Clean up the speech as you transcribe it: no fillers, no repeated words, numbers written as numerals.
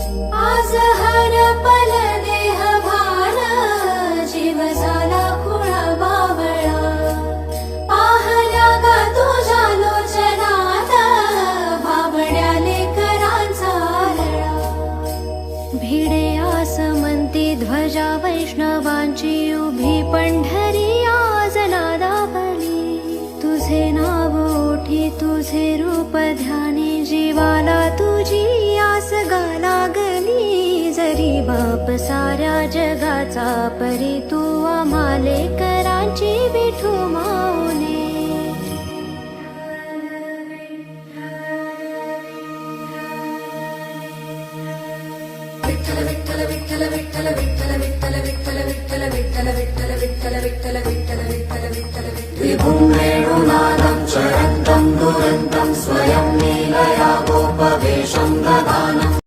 आज हरपल देह भान, जीव झाला खुळा बावळा. पाहल्या ग तुझ्या लोचनात, बावड्या लेकरांचा लळा. भिडे आसमंती ध्वजा वैष्णवांची उभी, पंढरी आज नादावली. तुझे नाव ओठी तुझे रूप ध्यानी, जीवाला तुझी आस गा लागली. जरी बाप साऱ्या जगाचा परी, तू आम्हा लेकरांची विठू माऊली. विठ्ठल विठ्ठल विठ्ठल विठ्ठल विठ्ठल विठ्ठल विठ्ठल विठ्ठल विठ्ठल विठ्ठल विठ्ठल विठ्ठल विठ्ठल विठ्ठल विठ्ठल विभुं वेणुनादं चरन्तं दुरन्तं स्वयं लीलया गोपवेशं ददानं.